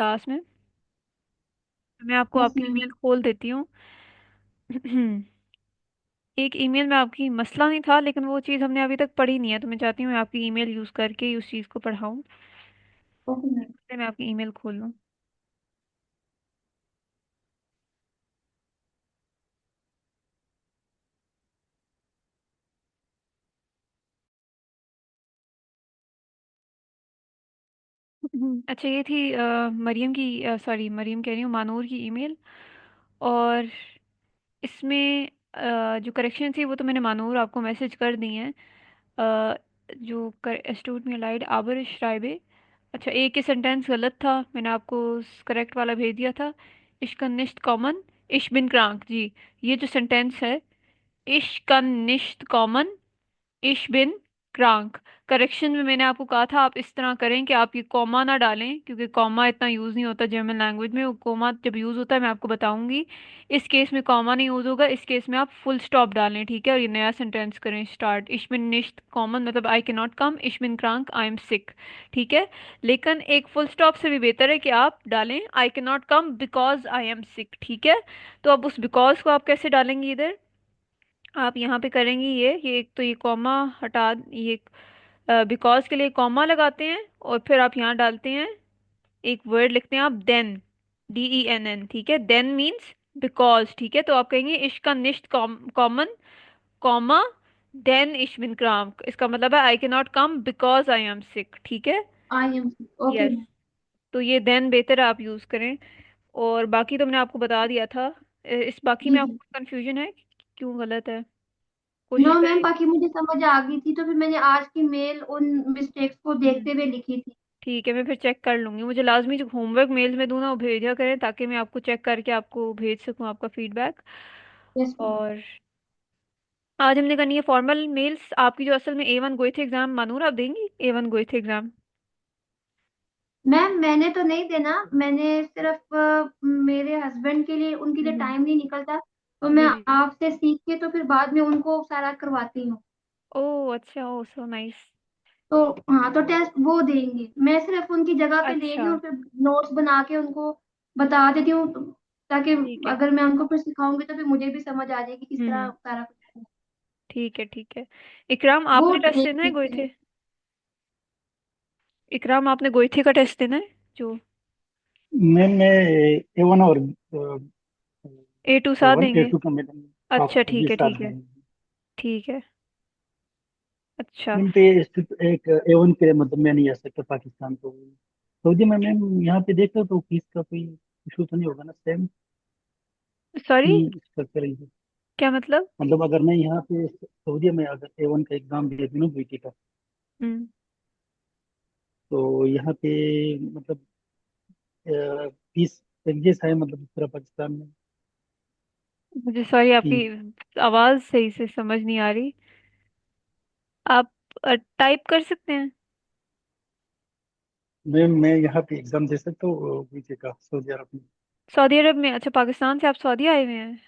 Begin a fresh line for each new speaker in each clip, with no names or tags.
Class में। मैं आपको
यस
आपकी
मैम।
ईमेल खोल देती हूँ। एक ईमेल में आपकी मसला नहीं था, लेकिन वो चीज़ हमने अभी तक पढ़ी नहीं है, तो मैं चाहती हूँ मैं आपकी ईमेल यूज़ करके ही उस चीज़ को पढ़ाऊँ।
Okay ma'am.
इसलिए मैं आपकी ईमेल खोल लूँ। अच्छा, ये थी मरियम की, सॉरी मरियम कह रही हूँ, मानूर की ईमेल। और इसमें जो करेक्शन थी वो तो मैंने मानूर आपको मैसेज कर दी हैं। अ, जो स्टूड मी लाइड आबर श्राइबे। अच्छा, एक ही सेंटेंस गलत था, मैंने आपको करेक्ट वाला भेज दिया था। इश्क निश्त कॉमन, इश बिन क्रांक जी। ये जो सेंटेंस है, इश्क निश्त कॉमन, इश बिन क्रांक। करेक्शन में मैंने आपको कहा था आप इस तरह करें कि आप ये कॉमा ना डालें, क्योंकि कॉमा इतना यूज़ नहीं होता जर्मन लैंग्वेज में। वो कॉमा जब यूज़ होता है मैं आपको बताऊंगी। इस केस में कॉमा नहीं यूज़ होगा, इस केस में आप फुल स्टॉप डालें, ठीक है। और ये नया सेंटेंस करें स्टार्ट, इश बिन निश्त कॉमन मतलब आई कैन नॉट कम, इश बिन क्रांक आई एम सिक, ठीक है। लेकिन एक फुल स्टॉप से भी बेहतर है कि आप डालें आई can not come because I am sick, ठीक है। तो अब उस बिकॉज को आप कैसे डालेंगे इधर, आप यहाँ पे करेंगी ये एक तो ये कॉमा हटा, ये बिकॉज के लिए कॉमा लगाते हैं, और फिर आप यहाँ डालते हैं एक वर्ड लिखते हैं आप देन, DENN, ठीक है। देन मीन्स बिकॉज, ठीक है। तो आप कहेंगे इश्क का निश्त कॉमन, कॉमा, देन इश बिन क्राम, इसका मतलब है आई can not come because I am sick, ठीक है।
I am. Okay
yes.
Ma'am.
तो ये देन बेहतर है आप यूज करें। और बाकी तो मैंने आपको बता दिया था। इस बाकी
जी
में
जी।
आपको कंफ्यूजन है कि क्यों गलत है,
नो
कोशिश
मैम,
करें।
बाकी मुझे समझ आ गई थी, तो फिर मैंने आज की मेल उन मिस्टेक्स को
हम्म,
देखते हुए लिखी थी।
ठीक है, मैं फिर चेक कर लूंगी। मुझे लाजमी जो होमवर्क मेल्स में दूँ ना वो भेजा करें, ताकि मैं आपको चेक करके आपको भेज सकूं आपका फीडबैक।
Yes ma'am.
और आज हमने करनी है फॉर्मल मेल्स आपकी, जो असल में A1 गोए थे एग्जाम, मानूर आप देंगी A1 गोए थे एग्जाम?
मैम मैंने तो नहीं देना, मैंने सिर्फ मेरे हस्बैंड के लिए, उनके लिए
हम्म।
टाइम नहीं निकलता, तो मैं
जी जी जी।
आपसे सीख के तो फिर बाद में उनको सारा करवाती हूँ।
ओह अच्छा, ओ सो नाइस।
तो हाँ, तो टेस्ट वो देंगे, मैं सिर्फ उनकी जगह पे ले रही
अच्छा,
हूँ, फिर नोट्स बना के उनको बता देती हूँ, ताकि
ठीक है।
अगर मैं उनको फिर सिखाऊंगी तो फिर मुझे भी समझ आ जाएगी किस तरह
हम्म,
सारा कुछ है।
ठीक है ठीक है। इकराम
वो
आपने टेस्ट
एक
देना है
चीज
गोए
है।
थे? इकराम आपने गोए थे का टेस्ट देना है जो
मैं A1 और
A2
ए
साथ
वन ए
देंगे?
टू का मैडम आप
अच्छा
ये
ठीक है
साथ
ठीक है।
देंगे।
ठीक है। अच्छा।
मैम पे सिर्फ एक A1 के लिए मतलब मैं नहीं आ सकता पाकिस्तान, तो सऊदी में मैम यहाँ पे देखा तो फीस का कोई इशू तो नहीं होगा ना, सेम
सॉरी,
ही स्ट्रक्चर है।
क्या मतलब?
मतलब अगर मैं यहाँ पे सऊदी में अगर A1 का एग्जाम दे दूँ बीटी का,
हम्म।
तो यहाँ पे मतलब फीस एक जैसा है मतलब इस तरह पाकिस्तान में
मुझे सॉरी,
फी।
आपकी आवाज सही से समझ नहीं आ रही। आप टाइप कर सकते हैं?
मैम मैं यहाँ पे एग्जाम दे सकता हूँ बीटी का सऊदी अरब में?
सऊदी अरब में? अच्छा, पाकिस्तान से आप सऊदी आए हुए हैं?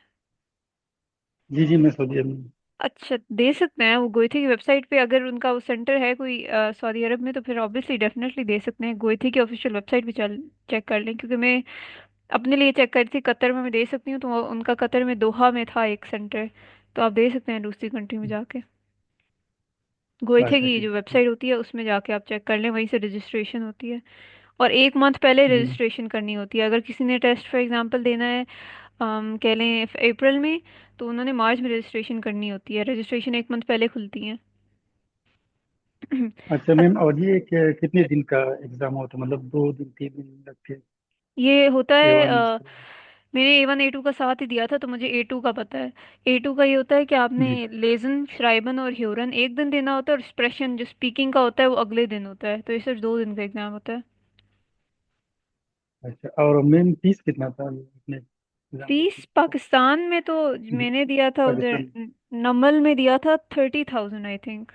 जी जी, मैं सऊदी अरब में।
अच्छा, दे सकते हैं। वो गोइथे की वेबसाइट पे अगर उनका वो सेंटर है कोई सऊदी अरब में, तो फिर ऑब्वियसली डेफिनेटली दे सकते हैं। गोइथे की ऑफिशियल वेबसाइट पे चल चेक कर लें, क्योंकि मैं अपने लिए चेक करी थी कतर में मैं दे सकती हूँ, तो उनका कतर में दोहा में था एक सेंटर। तो आप दे सकते हैं दूसरी कंट्री में जाके। गोइथे
अच्छा
की
ठीक
जो
है।
वेबसाइट होती है उसमें जाके आप चेक कर लें, वहीं से रजिस्ट्रेशन होती है। और एक मंथ पहले
जी।
रजिस्ट्रेशन करनी होती है। अगर किसी ने टेस्ट फॉर एग्जांपल देना है कह लें अप्रैल में, तो उन्होंने मार्च में रजिस्ट्रेशन करनी होती है। रजिस्ट्रेशन एक मंथ पहले खुलती है।
अच्छा मैम, और ये कितने दिन का एग्जाम होता है, मतलब 2 दिन 3 दिन लगते हैं
ये होता है
A1 इस तरह?
मैंने A1 A2 का साथ ही दिया था, तो मुझे A2 का पता है। A2 का ये होता है कि
जी।
आपने लेजन, श्राइबन और ह्यूरन एक दिन देना होता है, और एक्सप्रेशन जो स्पीकिंग का होता है वो अगले दिन होता है। तो ये सिर्फ 2 दिन का एग्जाम होता है।
अच्छा, और मैम फीस कितना था अपने एग्जाम देने
फीस
का?
पाकिस्तान में तो
जी,
मैंने दिया था उधर
पाकिस्तान।
नमल में दिया था 30,000 I think,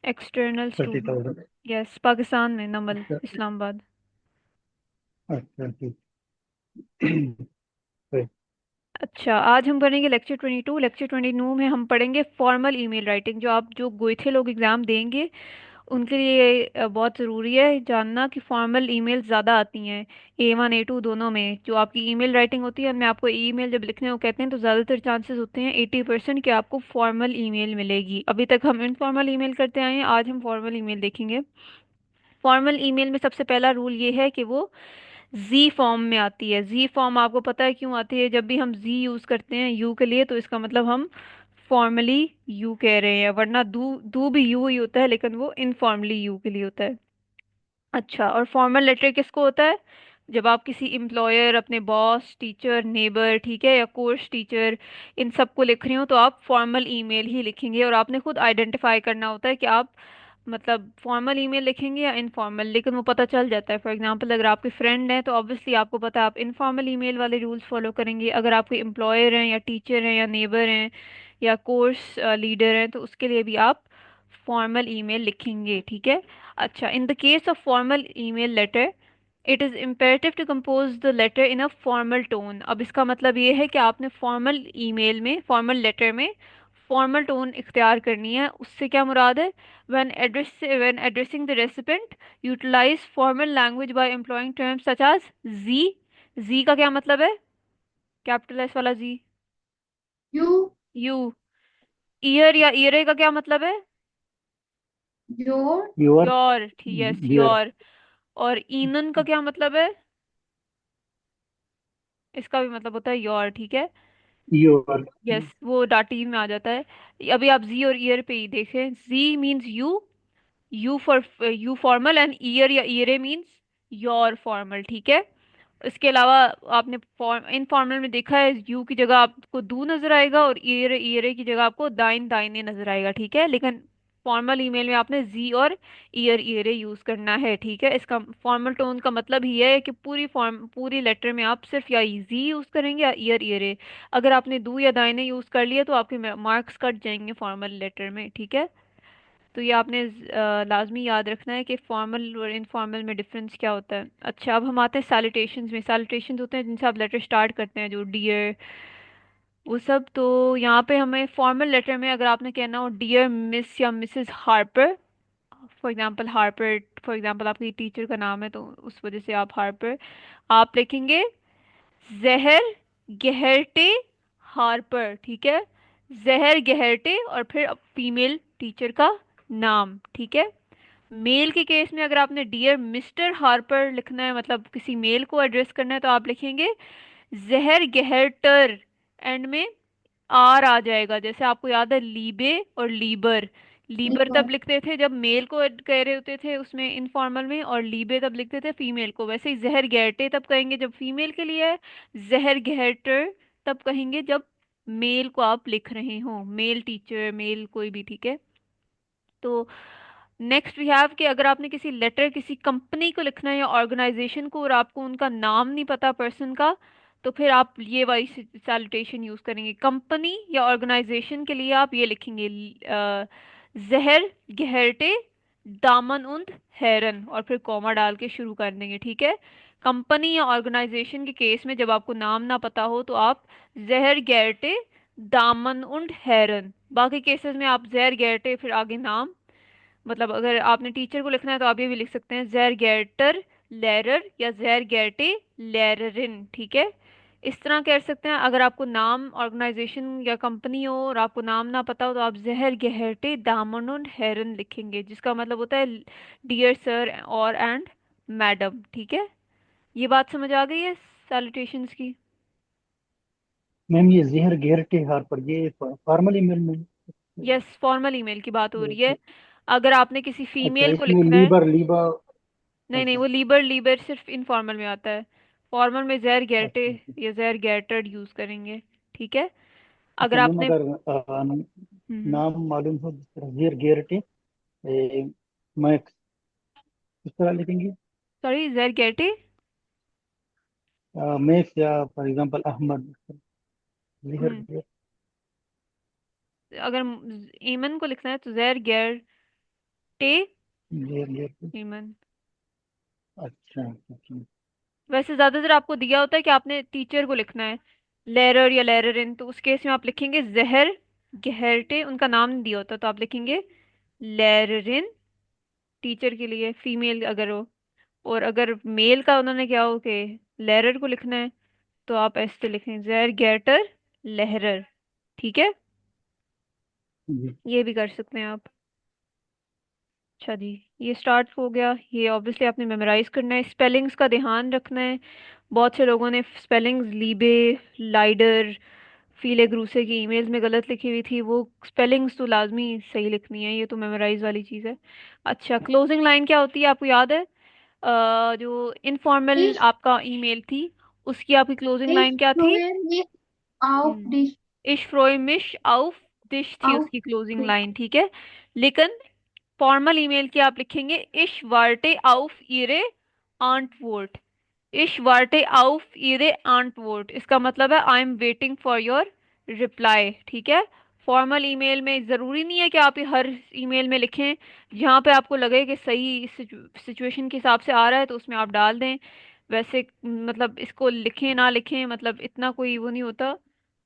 external
thirty
student.
Thousand
yes, Pakistan में नमल,
अच्छा।
इस्लामाबाद।
अच्छा ठीक है।
अच्छा, आज हम पढ़ेंगे लेक्चर 22। लेक्चर 22 में हम पढ़ेंगे फॉर्मल ईमेल राइटिंग, जो आप जो गोइथे लोग एग्जाम देंगे उनके लिए बहुत ज़रूरी है जानना कि फॉर्मल ईमेल ज़्यादा आती हैं, A1 A2 दोनों में। जो आपकी ईमेल राइटिंग होती है, उनमें आपको ईमेल जब लिखने को कहते हैं तो ज़्यादातर चांसेस होते हैं 80% कि आपको फॉर्मल ईमेल मिलेगी। अभी तक हम इनफॉर्मल ईमेल करते आए हैं, आज हम फॉर्मल ईमेल देखेंगे। फॉर्मल ईमेल में सबसे पहला रूल ये है कि वो जी फॉर्म में आती है। जी फॉर्म आपको पता है क्यों आती है? जब भी हम जी यूज़ करते हैं यू के लिए, तो इसका मतलब हम फॉर्मली यू कह रहे हैं, वरना दू दू भी यू ही होता है, लेकिन वो इनफॉर्मली यू के लिए होता है। अच्छा, और फॉर्मल लेटर किसको होता है? जब आप किसी एम्प्लॉयर, अपने बॉस, टीचर, नेबर, ठीक है, या कोर्स टीचर, इन सबको लिख रही हो तो आप फॉर्मल ईमेल ही लिखेंगे। और आपने खुद आइडेंटिफाई करना होता है कि आप मतलब फॉर्मल ईमेल लिखेंगे या इनफॉर्मल, लेकिन वो पता चल जाता है। फॉर एग्जांपल, अगर आपके फ्रेंड हैं तो ऑब्वियसली आपको पता है आप इनफॉर्मल ईमेल वाले रूल्स फॉलो करेंगे। अगर आपके एम्प्लॉयर हैं या टीचर हैं या नेबर हैं या कोर्स लीडर हैं तो उसके लिए भी आप फॉर्मल ईमेल लिखेंगे, ठीक है। अच्छा, in the case of formal email letter, it is imperative to compose the letter in a formal tone. अब इसका मतलब ये है कि आपने फॉर्मल ईमेल में, फॉर्मल लेटर में फॉर्मल टोन इख्तियार करनी है। उससे क्या मुराद है? when addressing the recipient, utilize formal language by employing terms such as जी। जी का क्या मतलब है? कैपिटल एस वाला जी।
यू।
यू। ईयर या ईयरे का क्या मतलब है?
योर। योर।
योर, ठीक, यस,
डियर।
योर। और ईनन का क्या मतलब है? इसका भी मतलब होता है योर, ठीक है।
योर।
यस, वो डाटिव में आ जाता है। अभी आप जी और ईयर पे ही देखें, जी means you, you for you formal, and ईयर या ईयरे मीन्स योर फॉर्मल, ठीक है। इसके अलावा आपने फॉर्म इनफॉर्मल में देखा है यू की जगह आपको दू नजर आएगा और ईयर ईयरे की जगह आपको दाइन दाइने नजर आएगा, ठीक है। लेकिन फॉर्मल ईमेल में आपने जी और ईयर ईयरे यूज करना है, ठीक है। इसका फॉर्मल टोन का मतलब ही है कि पूरी लेटर में आप सिर्फ या जी यूज करेंगे या ईयर ईयरे। अगर आपने दू या दाइने यूज कर लिए तो आपके मार्क्स कट जाएंगे फॉर्मल लेटर में, ठीक है। तो ये आपने लाजमी याद रखना है कि फॉर्मल और इनफॉर्मल में डिफरेंस क्या होता है। अच्छा, अब हम आते हैं सैल्यूटेशंस में। सैल्यूटेशंस होते हैं जिनसे आप लेटर स्टार्ट करते हैं, जो डियर, वो सब। तो यहाँ पे हमें फॉर्मल लेटर में अगर आपने कहना हो डियर मिस या Mrs Harper, for example Harper, for example आपकी टीचर का नाम है तो उस वजह से आप हार्पर, आप लिखेंगे जहर गहरटे हार्पर, ठीक है। जहर गहरटे और फिर फीमेल टीचर का नाम, ठीक है। मेल के केस में अगर आपने डियर मिस्टर हार्पर लिखना है, मतलब किसी मेल को एड्रेस करना है, तो आप लिखेंगे जहर गहरटर, एंड में आर आ जाएगा। जैसे आपको याद है लीबे और लीबर, लीबर तब लिखते थे जब मेल को कह रहे होते थे उसमें इनफॉर्मल में, और लीबे तब लिखते थे फीमेल को। वैसे ही जहर गहरटे तब कहेंगे जब फीमेल के लिए है, जहर गहरटर तब कहेंगे जब मेल को आप लिख रहे हो, मेल टीचर, मेल कोई भी, ठीक है। तो नेक्स्ट वी हैव कि अगर आपने किसी लेटर किसी कंपनी को लिखना है या ऑर्गेनाइजेशन को और आपको उनका नाम नहीं पता पर्सन का, तो फिर आप ये वाली सैल्यूटेशन यूज करेंगे। कंपनी या ऑर्गेनाइजेशन के लिए आप ये लिखेंगे जहर गहरटे दामन उंद हैरन, और फिर कॉमा डाल के शुरू कर देंगे, ठीक है। कंपनी या ऑर्गेनाइजेशन के केस में जब आपको नाम ना पता हो तो आप जहर गहरटे दामन उंड हैरन। बाकी केसेस में आप जहर गहरटे फिर आगे नाम, मतलब अगर आपने टीचर को लिखना है तो आप ये भी लिख सकते हैं जैर गेटर लेरर या जैर गेटे लेररिन, ठीक है। इस तरह कह सकते हैं। अगर आपको नाम ऑर्गेनाइजेशन या कंपनी हो और आपको नाम ना पता हो तो आप जहर गहरटे दामन हेरन लिखेंगे, जिसका मतलब होता है डियर सर और एंड मैडम, ठीक है। ये बात समझ आ गई है सैल्यूटेशंस की?
मैम ये जहर घेरटे हार पर ये फॉर्मल ईमेल में।
यस, फॉर्मल ईमेल की बात हो रही है।
ओके।
अगर आपने किसी
अच्छा
फीमेल को
इसमें
लिखना है,
लीबर लीबा।
नहीं नहीं,
अच्छा
वो लीबर लीबर सिर्फ इनफॉर्मल में आता है। फॉर्मल में जैर गैरटे
अच्छा अच्छा।
या जैर गैरटर्ड यूज करेंगे, ठीक है।
अच्छा
अगर
मैम
आपने
अगर
हम्म,
नाम मालूम हो जिस तरह जहर घेरटे मैक्स किस तरह लिखेंगे?
सॉरी, जैर गैरटे,
मैक्स या फॉर एग्जांपल अहमद। जहर
हम्म, अगर ईमन को लिखना है तो जैर गैरटे
जहर घेरटे।
ईमन।
अच्छा अच्छा।
वैसे ज्यादातर आपको दिया होता है कि आपने टीचर को लिखना है लेरर या लेररिन, तो उस केस में आप लिखेंगे जहर गहरटे, उनका नाम नहीं दिया होता तो आप लिखेंगे लेररिन टीचर के लिए, फीमेल अगर हो। और अगर मेल का उन्होंने क्या हो कि लेरर को लिखना है, तो आप ऐसे लिखें, जैर गेटर लहरर। ठीक है,
जी।
ये भी कर सकते हैं आप। अच्छा जी, ये स्टार्ट हो गया। ये ऑब्वियसली आपने मेमोराइज करना है, स्पेलिंग्स का ध्यान रखना है। बहुत से लोगों ने स्पेलिंग्स लीबे, लाइडर, फीले ग्रूसे की ईमेल्स में गलत लिखी हुई थी। वो स्पेलिंग्स तो लाजमी सही लिखनी है, ये तो मेमोराइज वाली चीज़ है। अच्छा, क्लोजिंग लाइन क्या होती है आपको याद है? जो इनफॉर्मल
Ich,
आपका ईमेल थी, उसकी आपकी क्लोजिंग
ich
लाइन क्या थी?
freue mich auf
हम्म,
dich,
इश फ्रोइमिश आउफ दिश थी
auf
उसकी क्लोजिंग
dich.
लाइन, ठीक है। लेकिन फॉर्मल ईमेल की आप लिखेंगे, इश वार्टे आउफ इरे आंटवोर्ट। इश वार्टे आउफ इरे आंटवोर्ट, इसका मतलब है I am waiting for your reply, ठीक है। फॉर्मल ईमेल में ज़रूरी नहीं है कि आप ये हर ईमेल में लिखें। जहाँ पे आपको लगे कि सही सिचुएशन के हिसाब से आ रहा है तो उसमें आप डाल दें। वैसे मतलब इसको लिखें ना लिखें, मतलब इतना कोई वो नहीं होता,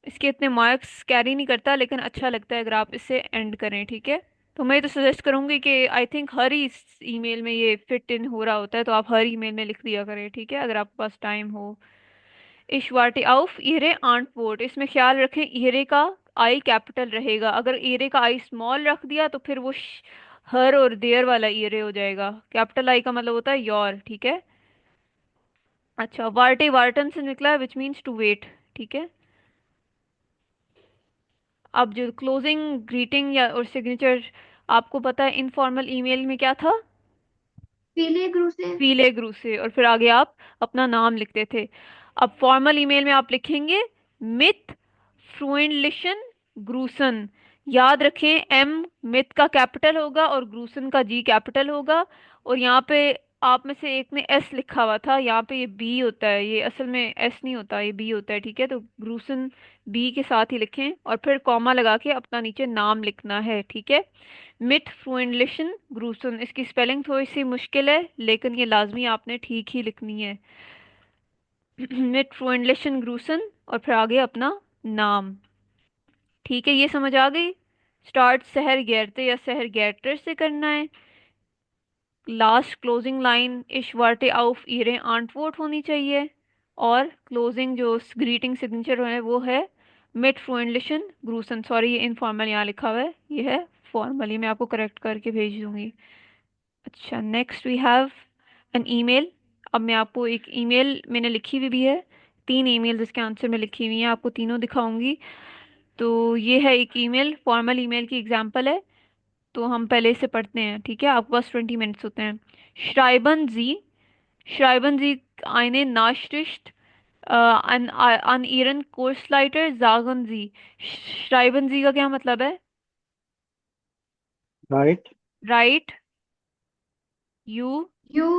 इसके इतने मार्क्स कैरी नहीं करता, लेकिन अच्छा लगता है अगर आप इसे एंड करें, ठीक है। तो मैं तो सजेस्ट करूंगी कि I think her he email में ये फिट इन हो रहा होता है, तो आप हर ईमेल में लिख दिया करें, ठीक है, अगर आपके पास टाइम हो। इशवाटी आउफ इहरे आंट वोट, इसमें ख्याल रखें इहरे का आई कैपिटल रहेगा। अगर इहरे का आई स्मॉल रख दिया तो फिर वो हर और देयर वाला इहरे हो जाएगा। कैपिटल आई का मतलब होता है योर, ठीक है। अच्छा, वार्टे वार्टन से निकला है, विच मीन्स टू वेट, ठीक है। अब जो क्लोजिंग ग्रीटिंग या और सिग्नेचर, आपको पता है इनफॉर्मल ईमेल में क्या था?
Viele Grüße,
पीले ग्रू से, और फिर आगे आप अपना नाम लिखते थे। अब फॉर्मल ईमेल में आप लिखेंगे मिथ फ्रुएंडलिशन ग्रूसन। याद रखें, एम मिथ का कैपिटल होगा और ग्रूसन का जी कैपिटल होगा। और यहाँ पे आप में से एक ने एस लिखा हुआ था, यहाँ पे ये बी होता है, ये असल में एस नहीं होता, ये बी होता है, ठीक है। तो ग्रूसन बी के साथ ही लिखें, और फिर कॉमा लगा के अपना नीचे नाम लिखना है, ठीक है। मिट फ्रुएंडलिशन ग्रूसन, इसकी स्पेलिंग थोड़ी सी मुश्किल है, लेकिन ये लाजमी आपने ठीक ही लिखनी है। मिट फ्रुएंडलिशन ग्रूसन, और फिर आगे अपना नाम, ठीक है। ये समझ आ गई? स्टार्ट शहर गैरते या शहर गैटर से करना है। लास्ट क्लोजिंग लाइन इश वार्टे आउफ इरे आंटवोट होनी चाहिए। और क्लोजिंग जो ग्रीटिंग सिग्नेचर है वो है मिट फ्रुएंडलिशन ग्रूसन। सॉरी, ये इनफॉर्मल यहाँ लिखा हुआ है, ये है फॉर्मली, मैं आपको करेक्ट करके भेज दूंगी। अच्छा, next we have an email. अब मैं आपको एक ईमेल मैंने लिखी हुई भी है, तीन ईमेल जिसके आंसर में लिखी हुई हैं, आपको तीनों दिखाऊंगी। तो ये है एक ईमेल, फॉर्मल ईमेल की एग्जांपल है। तो हम पहले से पढ़ते हैं, ठीक है, आपके पास 20 मिनट्स होते हैं। श्राइबन जी, श्राइबन जी eine Nachricht an Ihren Kursleiter sagen Sie। श्राइबन जी का क्या मतलब है?
Right.
Right you
you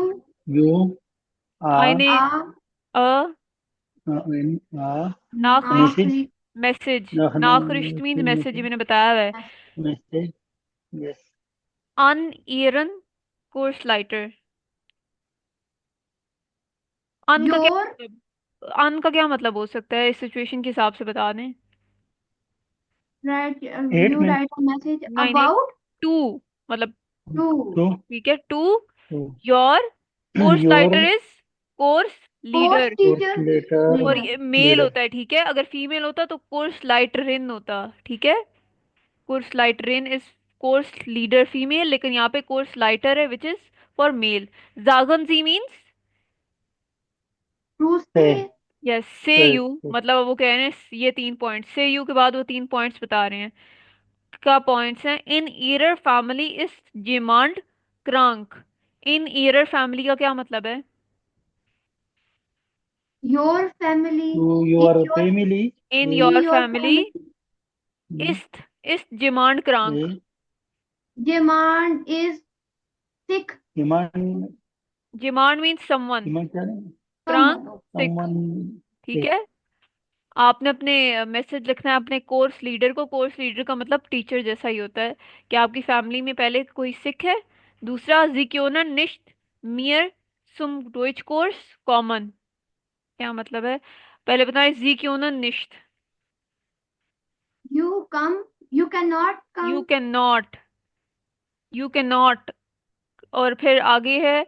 you आ
eine
are
a
इन आ
Nachricht,
message.
Nachricht,
message. Nachricht means message, मैंने बताया हुआ है।
Message. Yes.
An Ihren Kursleiter, अन का क्या
your
मतलब, अन का क्या मतलब हो सकता है, इस सिचुएशन के हिसाब से बता दें।
write
एट
you
में।
write a message
नहीं नहीं,
about
टू, मतलब,
to
टू।
ठीक है, to
to
your course
your
writer is course
course
leader.
teacher
course letter
और
leader.
ये मेल
लीडर।
होता है, ठीक है। अगर फीमेल होता तो कोर्स लाइटरिन होता, ठीक है। कोर्स लाइटरिन इज कोर्स लीडर फीमेल, लेकिन यहाँ पे कोर्स लाइटर है विच इज फॉर मेल। जागन जी मीन्स
है।
Grüße,
यस, से यू, मतलब वो कह रहे हैं ये 3 पॉइंट्स, से यू के बाद वो 3 पॉइंट्स बता रहे हैं। का पॉइंट्स हैं, इन ईरर फैमिली इज डिमांड क्रांक। इन ईरर फैमिली का क्या मतलब है?
your family,
to
in
your
your
family
in
in
your
your
family
family,
इस इस डिमांड क्रांक।
demand is sick,
डिमांड।
डिमांड मीन्स समवन,
डिमांड क्या है?
क्रांक
someone.
Sick,
someone.
ठीक है। आपने अपने मैसेज लिखना है अपने कोर्स लीडर को। कोर्स लीडर का मतलब टीचर जैसा ही होता है, कि आपकी फैमिली में पहले कोई सिख है। दूसरा, जिक्योनन निश्त मियर सुम डोइच कोर्स कॉमन, क्या मतलब है? पहले बताएं, जिक्योनन निश्त,
You come, you cannot
you
come,
can not, you can not और फिर आगे है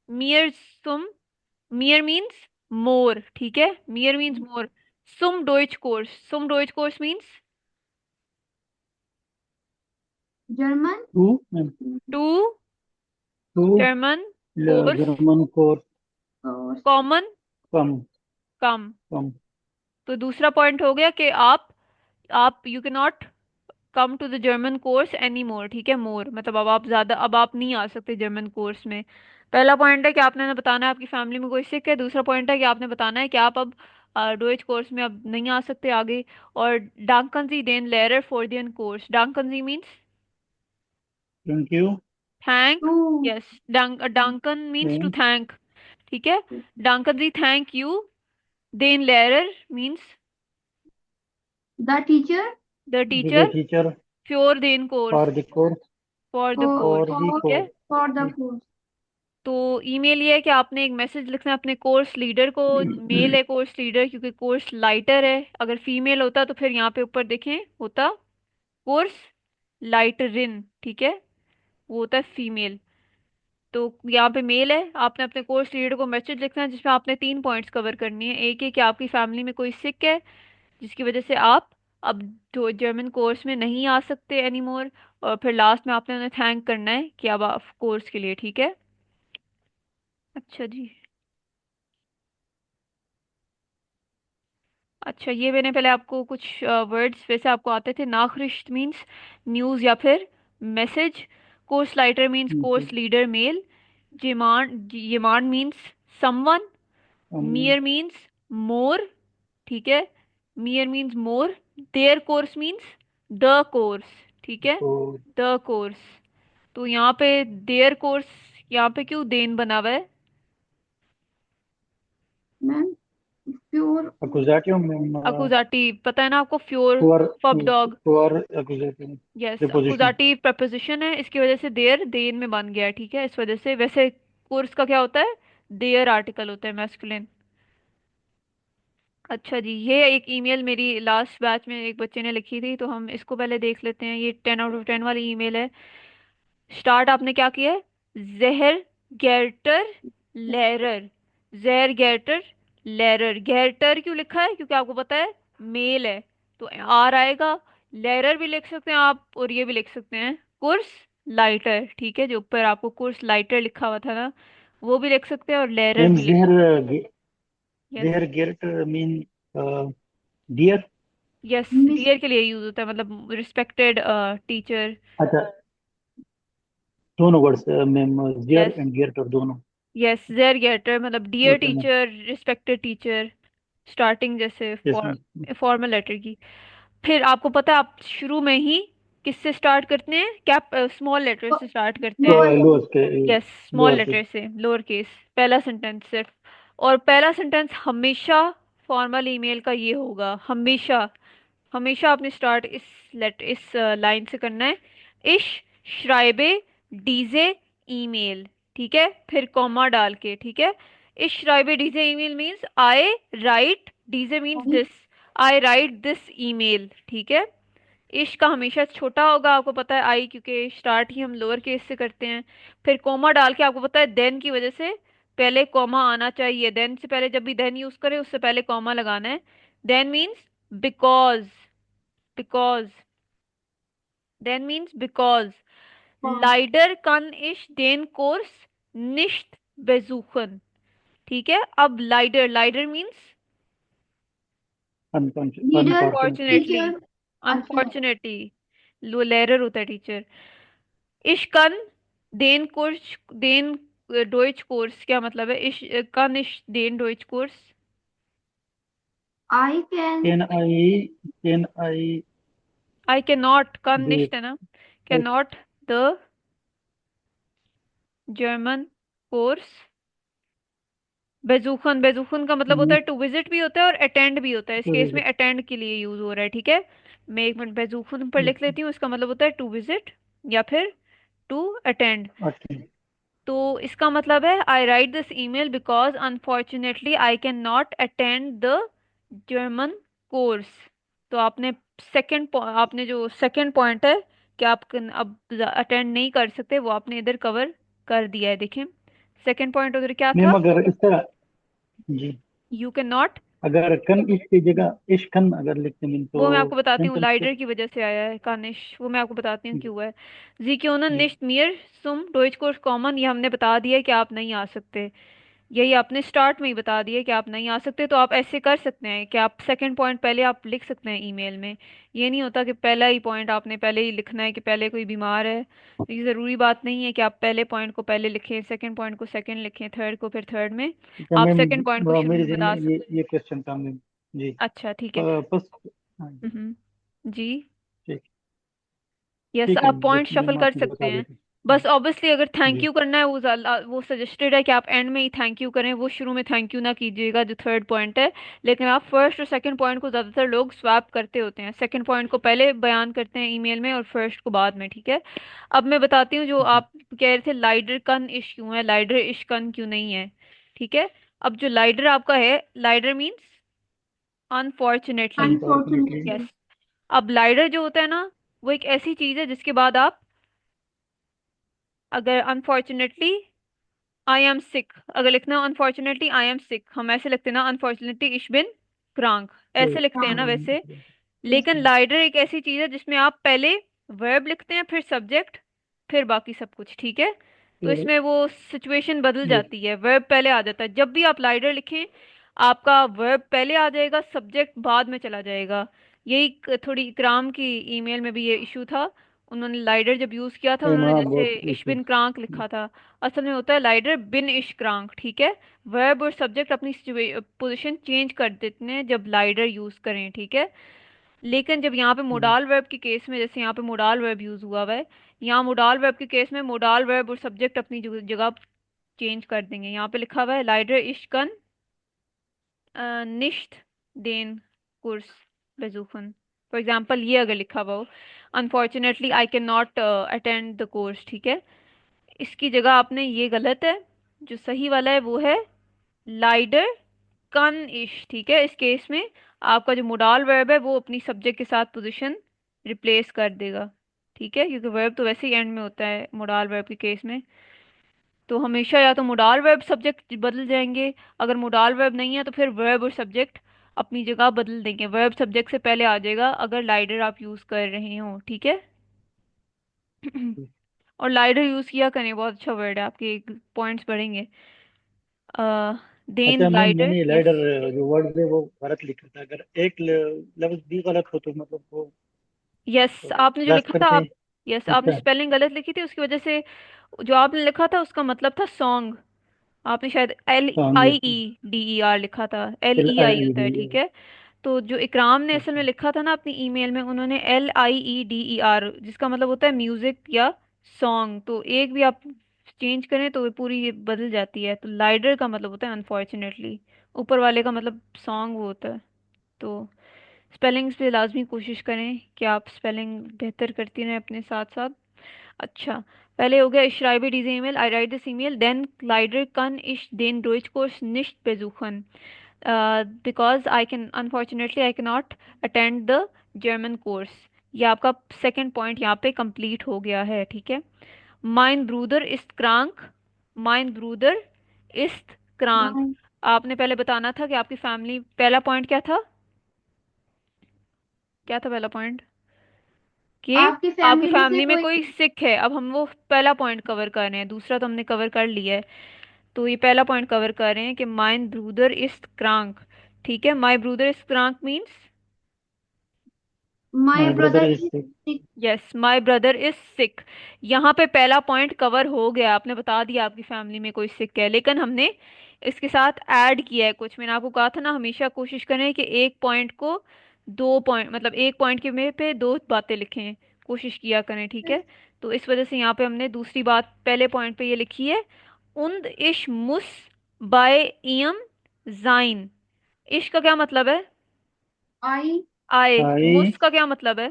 मियर सुम। मियर मीन्स मोर, ठीक है, मियर मीन्स मोर। सुम डोइच कोर्स मीन्स
जर्मन।
टू मैम।
To
to
German course
German course
course.
कॉमन
कम
कम।
कम।
तो दूसरा पॉइंट हो गया कि आप you can not come to the German course any more, ठीक है, मोर मतलब अब आप नहीं आ सकते जर्मन कोर्स में। पहला पॉइंट है कि आपने ना बताना है आपकी फैमिली में कोई सिख है। दूसरा पॉइंट है कि आपने बताना है कि आप अब डोइच कोर्स में अब नहीं आ सकते आगे। और डांकन जी देन लेयर फॉर दियन कोर्स, डांकन जी means
thank you.
Thank.
To.
Yes, डांकन मीन्स टू थैंक, ठीक है। डांकन जी थैंक यू। देन लेयर means
the teacher.
The
the
teacher.
Teacher
फ्योर देन कोर्स,
for the course
for the
for
course,
for the
ठीक है।
कोर्स।
For the course.
तो ईमेल ये है कि आपने एक मैसेज लिखना है अपने कोर्स लीडर को। मेल है कोर्स लीडर क्योंकि कोर्स लाइटर है। अगर फीमेल होता तो फिर यहाँ पे ऊपर देखें होता कोर्स लाइटरिन, ठीक है, वो होता है फीमेल। तो यहाँ पे मेल है, आपने अपने कोर्स लीडर को मैसेज लिखना है जिसमें आपने 3 पॉइंट्स कवर करनी है। एक है कि आपकी फैमिली में कोई सिक है जिसकी वजह से आप अब जो जर्मन कोर्स में नहीं आ सकते एनी मोर। और फिर लास्ट में आपने उन्हें थैंक करना है कि अब आप कोर्स के लिए, ठीक है। अच्छा जी। अच्छा, ये मैंने पहले आपको कुछ वर्ड्स वैसे आपको आते थे। नाखरिश्त मीन्स न्यूज़ या फिर मैसेज। कोर्स लाइटर मीन्स कोर्स लीडर मेल। जिमांड मीन्स समवन। मियर मीन्स मोर, ठीक है, मियर मीन्स मोर। देयर कोर्स मीन्स द कोर्स, ठीक है,
तो
द कोर्स। तो यहाँ पे देयर कोर्स, यहाँ पे क्यों देन बना हुआ है?
मैम प्योर।
अकुजाटिव मैम।
अकुजाटिव पता है ना आपको, फ्योर
पुअर
पब डॉग।
पुअर अकुजाटिव
यस,
प्रीपोजिशन।
अकुजाटिव प्रपोजिशन है, इसकी वजह से देयर देन में बन गया है, ठीक है, इस वजह से। वैसे कोर्स का क्या होता है? देयर आर्टिकल होता है, मैस्कुलिन। अच्छा जी, ये एक ईमेल मेरी लास्ट बैच में एक बच्चे ने लिखी थी, तो हम इसको पहले देख लेते हैं। ये 10 आउट ऑफ 10 वाली ईमेल है। स्टार्ट आपने क्या किया है? जहर गेर्टर लेरर। जहर गेर्टर लेरर। गेर्टर क्यों लिखा है? क्योंकि आपको पता है मेल है, तो आर आएगा। लेरर भी लिख सकते हैं आप, और ये भी लिख सकते हैं कुर्स लाइटर, ठीक है, जो ऊपर आपको कुर्स लाइटर लिखा हुआ था ना, वो भी लिख सकते हैं, और लेरर
मैम
भी लिख।
देयर
यस।
देयर गेट mean dear.
Yes,
miss.
Dear के लिए यूज होता है, मतलब रिस्पेक्टेड टीचर।
अच्छा, दोनों वर्ड्स मैम, देयर
यस।
एंड गेट दोनों।
यस, देयर गेटर मतलब dear
okay ma'am.
Teacher, respected teacher, starting जैसे
यस मैम।
फॉर्मल लेटर की। फिर आपको पता है आप शुरू में ही किससे स्टार्ट करते हैं? कैप स्मॉल लेटर से स्टार्ट करते हैं।
स्मॉल।
लोअर के
यस, स्मॉल
लोअर के।
लेटर से, लोअर केस। पहला सेंटेंस सिर्फ। और पहला सेंटेंस हमेशा फॉर्मल ईमेल का ये होगा, हमेशा। हमेशा आपने स्टार्ट इस लाइन से करना है। इश श्राइबे डीजे ईमेल, ठीक है, फिर कॉमा डाल के, ठीक है। इश श्राइबे डीजे ईमेल मीन्स आई राइट, डीजे means this, I write this email, ठीक है। इश का हमेशा छोटा होगा, आपको पता है, आई, क्योंकि स्टार्ट ही हम लोअर केस से करते हैं। फिर कॉमा डाल के, आपको पता है देन की वजह से पहले कॉमा आना चाहिए। देन से पहले जब भी देन यूज करें उससे पहले कॉमा लगाना है। देन मीन्स बिकॉज, बिकॉज, देन मीन्स बिकॉज। लाइडर कन इश देन कोर्स निश्त बेजुखन, ठीक है। अब लाइडर, लाइडर means
leader.
Unfortunately.
Unfortunately,
teacher. अच्छा।
अनफॉर्चुनेटली लो लेरर होता है टीचर। इश्कन देन कोर्स, देन डोइच कोर्स क्या मतलब है? इश कन इश देन डोइच कोर्स।
I can.
Can I
I can not, कन
डू
निश्त
इट।
है ना, can not the German course बेजूखन। बेजूखन का मतलब होता है टू विजिट भी होता है और अटेंड भी होता है। इस केस में अटेंड के लिए यूज हो रहा है, ठीक है। मैं एक मिनट बेजूखन पर लिख लेती हूँ, इसका मतलब होता है टू विजिट या फिर टू अटेंड।
अच्छा
तो इसका मतलब है I write this email because unfortunately I can not attend the German course. तो आपने आपने जो सेकंड पॉइंट है कि आप अब अटेंड नहीं कर सकते, वो आपने इधर कवर कर दिया है। देखिए सेकंड पॉइंट उधर क्या था,
मैम अगर इस तरह, जी,
यू कैन नॉट।
अगर कन इश की जगह इश खन अगर लिखते हैं तो
वो मैं आपको बताती हूँ,
सेंटेंस को।
लाइडर की वजह से आया है कानिश, वो मैं आपको बताती हूँ
जी।
क्यों हुआ है। जी क्यों ना
जी।
निश्त मियर सुम डोइच कोर्स कॉमन, ये हमने बता दिया है कि आप नहीं आ सकते, यही आपने स्टार्ट में ही बता दिया कि आप नहीं आ सकते। तो आप ऐसे कर सकते हैं कि आप सेकंड पॉइंट पहले आप लिख सकते हैं ईमेल में। ये नहीं होता कि पहला ही पॉइंट आपने पहले ही लिखना है कि पहले कोई बीमार है। तो ये ज़रूरी बात नहीं है कि आप पहले पॉइंट को पहले लिखें, सेकंड पॉइंट को सेकंड लिखें, थर्ड को फिर थर्ड में।
क्या
आप
मैम,
सेकंड पॉइंट को शुरू
मेरे
में
जहन में
बता
ये
सकते
ये क्वेश्चन था मैम। जी।
हैं। अच्छा ठीक है।
बस। हाँ जी।
जी
ठीक।
यस,
ठीक है
आप
मैम,
पॉइंट
बस
शफल
मैम
कर
आप मुझे
सकते
बता
हैं।
देते।
बस ऑब्वियसली अगर थैंक
जी।
यू करना है वो सजेस्टेड है कि आप एंड में ही थैंक यू करें, वो शुरू में थैंक यू ना कीजिएगा जो थर्ड पॉइंट है। लेकिन आप फर्स्ट और सेकंड पॉइंट को ज़्यादातर लोग स्वैप करते होते हैं, सेकंड पॉइंट को पहले बयान करते हैं ईमेल में और फर्स्ट को बाद में, ठीक है। अब मैं बताती हूँ जो
जी।
आप कह रहे थे लाइडर कन इश क्यों है, लाइडर इश कन क्यों नहीं है, ठीक है। अब जो लाइडर आपका है, lidar means unfortunately.
Unfortunately.
Unfortunately.
Yes. अब लाइडर जो होता है ना, वो एक ऐसी चीज है जिसके बाद आप अगर अनफॉर्चुनेटली आई एम सिक अगर लिखना, अनफॉर्चुनेटली आई एम सिक हम ऐसे लिखते हैं ना, अनफॉर्चुनेटली इश बिन क्रांक, ऐसे लिखते हैं
हाँ।
ना वैसे।
यस।
लेकिन लाइडर एक ऐसी चीज है जिसमें आप पहले वर्ब लिखते हैं, फिर सब्जेक्ट, फिर बाकी सब कुछ, ठीक है। तो इसमें वो सिचुएशन बदल
जी।
जाती है, वर्ब पहले आ जाता है। जब भी आप लाइडर लिखें आपका वर्ब पहले आ जाएगा, सब्जेक्ट बाद में चला जाएगा। यही थोड़ी इकराम की ईमेल में भी ये इशू था, उन्होंने लाइडर जब यूज किया था उन्होंने
हाँ,
जैसे
बहुत
इश
इशू।
बिन क्रांक लिखा था। असल में होता है लाइडर बिन इश क्रांक, ठीक है। वर्ब और सब्जेक्ट अपनी पोजीशन चेंज कर देते हैं जब लाइडर यूज करें, ठीक है। लेकिन जब यहाँ पे
जी।
मोडाल वर्ब के केस में, जैसे यहाँ पे मोडाल वर्ब यूज हुआ हुआ है, यहाँ मोडाल वर्ब के केस में मोडाल वर्ब और सब्जेक्ट अपनी जगह चेंज कर देंगे। यहाँ पे लिखा हुआ है लाइडर इश्कन निश्त देन कुर्स बेजुफन, फॉर एग्जाम्पल ये अगर लिखा हुआ हो unfortunately I can not attend the course, ठीक है। इसकी जगह आपने, ये गलत है, जो सही वाला है वो है लाइडर कन इश, ठीक है। इस केस में आपका जो मोडाल वर्ब है वो अपनी सब्जेक्ट के साथ पोजीशन रिप्लेस कर देगा, ठीक है, क्योंकि वर्ब तो वैसे ही एंड में होता है मोडाल वर्ब के केस में। तो हमेशा या तो मोडाल वर्ब सब्जेक्ट बदल जाएंगे, अगर मोडाल वर्ब नहीं है तो फिर वर्ब और सब्जेक्ट अपनी जगह बदल देंगे, वर्ब सब्जेक्ट से पहले आ जाएगा अगर लाइडर आप यूज कर रहे हो, ठीक है। और लाइडर यूज किया करें, बहुत अच्छा वर्ड है, आपके पॉइंट्स बढ़ेंगे। देन
अच्छा मैम,
लाइडर,
मैंने
यस।
लाइडर जो वर्ड है वो गलत लिखा था। अगर एक लफ्ज भी गलत हो तो मतलब वो
यस आपने जो
क्लास
लिखा था
करते
आप,
हैं।
यस आपने
अच्छा।
स्पेलिंग गलत लिखी थी, उसकी वजह से जो आपने लिखा था उसका मतलब था सॉन्ग, आपने शायद एल
सॉन्ग।
आई ई डी ई आर लिखा था, एल
एल
ई
आई
आई
ई
होता
डी।
है, ठीक है। तो जो इकराम ने असल में लिखा था ना अपनी ईमेल में, उन्होंने LIEDER जिसका मतलब होता है म्यूजिक या सॉन्ग, तो एक भी आप चेंज करें तो वो पूरी ये बदल जाती है। तो लाइडर का मतलब होता है अनफॉर्चुनेटली, ऊपर वाले का मतलब सॉन्ग वो होता है। तो स्पेलिंग्स पे लाजमी कोशिश करें कि आप स्पेलिंग बेहतर करती रहें अपने साथ साथ। अच्छा, पहले हो गया ich schreibe diese E-Mail, I write this email, then leider kann ich den Deutschkurs nicht besuchen, because I can unfortunately I cannot attend the German course। ये आपका सेकंड पॉइंट यहाँ पे कंप्लीट हो गया है, ठीक है। mein Bruder ist krank, mein Bruder ist krank,
my
आपने पहले बताना था कि आपकी फैमिली, पहला पॉइंट क्या था, क्या था पहला पॉइंट, कि
आपकी
आपकी
फैमिली में से
फैमिली में
कोई।
कोई सिक है। अब हम वो पहला पॉइंट कवर कर रहे हैं, दूसरा तो हमने कवर कर लिया है। तो ये पहला पॉइंट कवर कर रहे हैं कि माइन ब्रूदर इज क्रांक, ठीक है। माई ब्रूदर इज क्रांक means,
my
my brother
brother
is
is
sick.
Sick.
Yes my brother is sick. यहाँ पे पहला पॉइंट कवर हो गया, आपने बता दिया आपकी फैमिली में कोई सिक है, लेकिन हमने इसके साथ ऐड किया है कुछ। मैंने आपको कहा था ना हमेशा कोशिश करें कि एक पॉइंट को दो पॉइंट, मतलब एक पॉइंट के में पे दो बातें लिखें, कोशिश किया करें, ठीक है। तो इस वजह से यहाँ पे हमने दूसरी बात पहले पॉइंट पे ये लिखी है, उन्द इश मुस बाय इयम जाइन। इश का क्या मतलब है,
आई
आए।
आई
मुस का क्या मतलब है,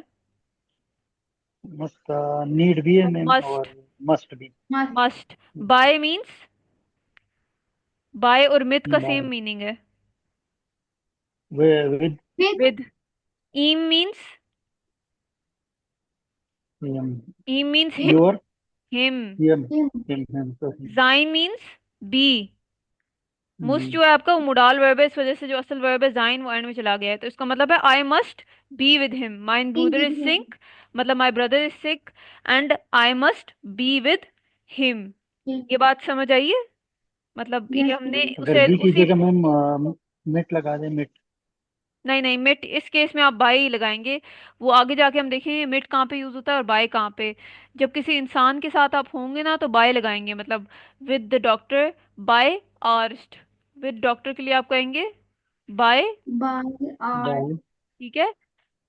मस्ट, नीड भी है मैम,
मस्ट,
और मस्ट भी।
मस्ट।
मस्ट। बाय मीन्स, बाय और मिथ का सेम
बाय।
मीनिंग है,
विद।
विद।
विद। ईम मीन्स, ईम means him,
your.
Him.
Him
him,
him तो हिम।
जाइन मीन्स बी। मुस्ट
हम्म,
जो है आपका वो मुडाल वर्ब है, इस वजह से जो असल वर्ब है जाइन वो एंड में चला गया है, तो इसका मतलब है I must be with him. My
be
brother
with
is
him,
सिक, मतलब माई brother is sick and I must be with him.
him.
ये बात समझ आई है? मतलब ये
Yes,
हमने
yes.
अगर
उसे
बी की
उसी।
जगह मैम मिट लगा दे, मिट।
नहीं नहीं, मिट इस केस में आप बाय ही लगाएंगे। वो आगे जाके हम देखेंगे मिट कहाँ पे यूज होता है और बाय कहाँ पे। जब किसी इंसान के साथ आप होंगे ना तो बाय लगाएंगे, मतलब विद द डॉक्टर बाय आर्स्ट। विद डॉक्टर के लिए आप कहेंगे बाय।
By our
बाय
ठीक है।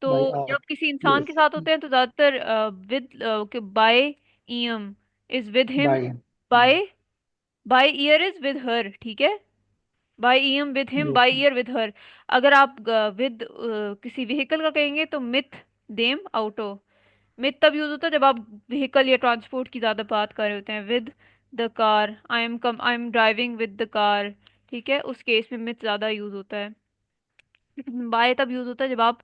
तो
बाय आर।
जब किसी इंसान के
यस,
साथ होते हैं तो ज्यादातर विद बाय ईएम इज विद हिम।
बाय।
बाय बाय ईयर इज विद हर, ठीक है। बाय ईएम विद हिम,
यस।
बाय ईयर विद हर। अगर आप विद किसी व्हीकल का कहेंगे तो मिथ देम आउटो। मिथ तब यूज होता है जब आप व्हीकल या ट्रांसपोर्ट की ज्यादा बात कर रहे होते हैं। With the car, I am driving with the car, ठीक है, उस केस में मिथ ज्यादा यूज होता है। बाय तब यूज होता है जब आप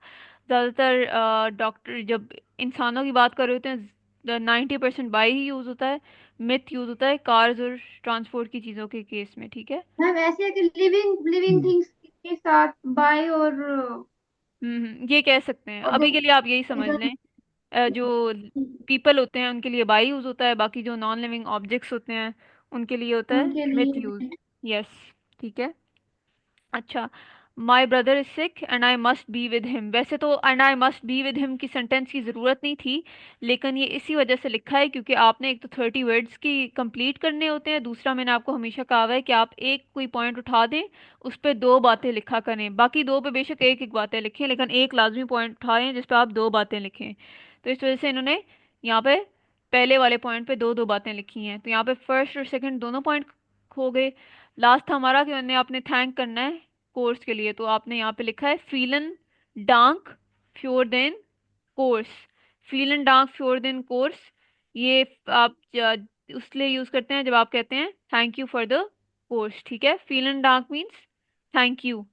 ज्यादातर डॉक्टर जब इंसानों की बात कर रहे होते हैं, 90% बाय ही यूज होता है। मिथ यूज होता है कार्स और ट्रांसपोर्ट की चीजों के केस में, ठीक है।
मैम ऐसे है कि लिविंग लिविंग थिंग्स के साथ बाय और
ये कह सकते हैं, अभी के लिए आप यही समझ लें। जो पीपल होते हैं उनके लिए बाई यूज होता है, बाकी जो नॉन लिविंग ऑब्जेक्ट्स होते हैं उनके लिए होता है
उनके
मिथ यूज।
लिए
यस, ठीक है। अच्छा, माई brother is sick and I must be with him. वैसे तो and I must be with him की सेंटेंस की ज़रूरत नहीं थी, लेकिन ये इसी वजह से लिखा है क्योंकि आपने एक तो 30 वर्ड्स की कंप्लीट करने होते हैं, दूसरा मैंने आपको हमेशा कहा हुआ है कि आप एक कोई पॉइंट उठा दें, उस पर दो बातें लिखा करें। बाकी दो पे बेशक एक एक बातें लिखें, लेकिन एक लाजमी पॉइंट उठाएं जिस पे आप दो बातें लिखें। तो इस वजह से इन्होंने यहाँ पे पहले वाले पॉइंट पे दो दो बातें लिखी हैं, तो यहाँ पे फर्स्ट और सेकंड दोनों पॉइंट हो गए। लास्ट था हमारा कि उन्हें आपने थैंक करना है कोर्स के लिए, तो आपने यहाँ पे लिखा है फीलन डांक फ्योर देन कोर्स। फीलन डांक फ्योर देन कोर्स, ये आप उसलिए यूज करते हैं जब आप कहते हैं thank you for the course, ठीक है। फीलन डांक means thank you,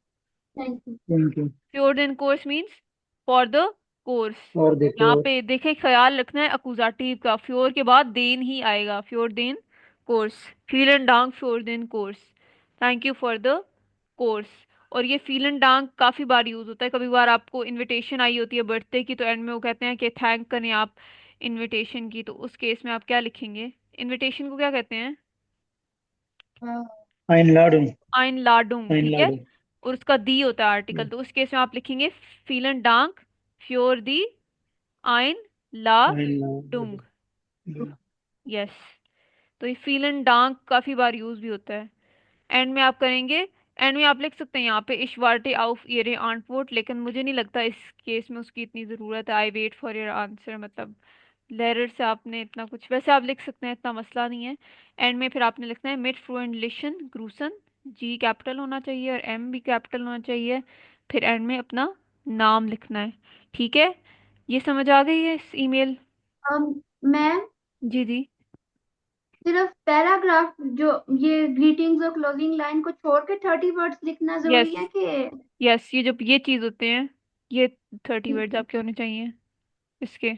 thank you.
Thank you.
प्योर देन कोर्स मीन्स फॉर द कोर्स।
और देखो
यहाँ
और।
पे देखें, ख्याल रखना है अकुजाटिव का, फ्योर के बाद देन ही आएगा, फ्योर देन कोर्स। फीलन डांग फ्योर देन कोर्स, thank you for the course. और ये फीलन डांग काफी बार यूज होता है, कभी बार आपको इनविटेशन आई होती है बर्थडे की, तो एंड में वो कहते हैं कि थैंक करें आप इनविटेशन की, तो उस केस में आप क्या लिखेंगे? इनविटेशन को क्या कहते हैं?
आइन लाडूम।
आइन लाडुंग,
आइन
ठीक है।
लाडूम।
और उसका दी होता है आर्टिकल, तो उस केस में आप लिखेंगे फीलन डांग फ्योर दी आइन ला
आइन
डुंग।
लाडूम।
यस, तो ये फीलन डांग काफी बार यूज भी होता है। एंड में आप करेंगे, एंड में आप लिख सकते हैं यहाँ पे इशवार्टे आउफ येरे आंटवोट, लेकिन मुझे नहीं लगता इस केस में उसकी इतनी ज़रूरत है। I wait for your answer, मतलब लेरर से आपने इतना कुछ, वैसे आप लिख सकते हैं, इतना मसला नहीं है। एंड में फिर आपने लिखना है mid fluent listen ग्रूसन, G capital होना चाहिए और एम भी कैपिटल होना चाहिए। फिर एंड में अपना नाम लिखना है, ठीक है। ये समझ आ गई है इस ईमेल?
मैम
जी जी।
सिर्फ पैराग्राफ जो ये ग्रीटिंग्स और क्लोजिंग लाइन को छोड़ के 30 वर्ड्स लिखना
यस
जरूरी है कि
यस, ये जो ये चीज होते हैं, ये 30 वर्ड्स आपके होने चाहिए इसके।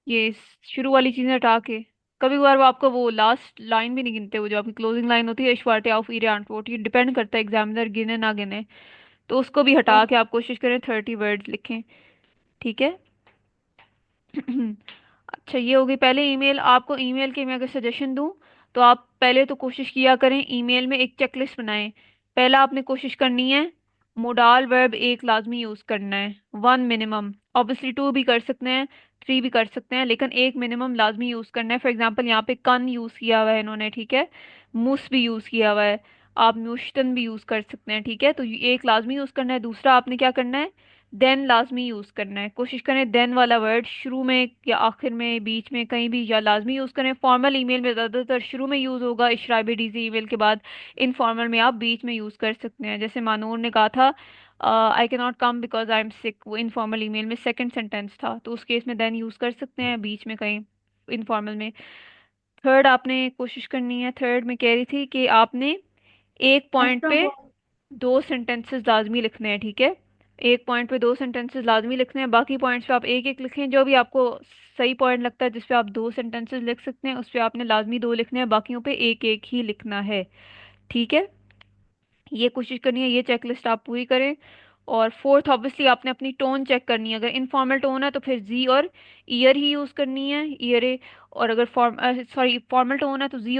ये शुरू वाली चीजें हटा के, कभी कभार वो आपको वो लास्ट लाइन भी नहीं गिनते, वो जो आपकी क्लोजिंग लाइन होती है इशवाटे ऑफ ईरे आंटवोट, ये डिपेंड करता है एग्जामिनर गिने ना गिने, तो उसको भी हटा के आप कोशिश करें 30 वर्ड्स लिखें, ठीक है। अच्छा, ये होगी पहले ईमेल। आपको ईमेल के मैं अगर सजेशन दूं तो आप पहले तो कोशिश किया करें ईमेल में एक चेकलिस्ट बनाएं। पहला आपने कोशिश करनी है मोडाल वर्ब एक लाजमी यूज करना है, वन मिनिमम। ऑब्वियसली टू भी कर सकते हैं, थ्री भी कर सकते हैं, लेकिन एक मिनिमम लाजमी यूज करना है। फॉर एग्जांपल यहाँ पे कन यूज किया हुआ है इन्होंने, ठीक है। मुस भी यूज किया हुआ है, आप म्यूशतन भी यूज कर सकते हैं, ठीक है। तो ये एक लाजमी यूज करना है। दूसरा आपने क्या करना है, देन लाजमी यूज करना है। कोशिश करें देन वाला वर्ड शुरू में या आखिर में बीच में कहीं भी या लाजमी यूज करें। फॉर्मल ईमेल में ज्यादातर शुरू में यूज होगा, इशराबी डीजी ईमेल के बाद। इनफॉर्मल में आप बीच में यूज कर सकते हैं, जैसे मानूर ने कहा था आई can not come because I am sick, वो इनफॉर्मल ईमेल में सेकंड सेंटेंस था, तो उस केस में देन यूज कर सकते हैं बीच में कहीं इनफॉर्मल में। थर्ड आपने कोशिश करनी है, थर्ड में कह रही थी कि आपने एक पॉइंट
एक्स्ट्रा
पे दो सेंटेंसेस लाजमी लिखने हैं, ठीक है। एक पॉइंट पे दो सेंटेंसेस लाजमी लिखने हैं, बाकी पॉइंट्स पे आप एक एक लिखें। जो भी आपको सही पॉइंट लगता है जिस पे आप दो सेंटेंसेस लिख सकते हैं, उस पे आपने लाजमी दो लिखने हैं, बाकियों पे एक एक ही लिखना है। ठीक है, ये कोशिश करनी है, ये चेकलिस्ट आप पूरी करें। और फोर्थ, ऑब्वियसली आपने अपनी टोन चेक करनी है। अगर इनफॉर्मल टोन है तो फिर जी और ईयर ही यूज़ करनी है, ईयर। और अगर फॉर्मल टोन है तो जी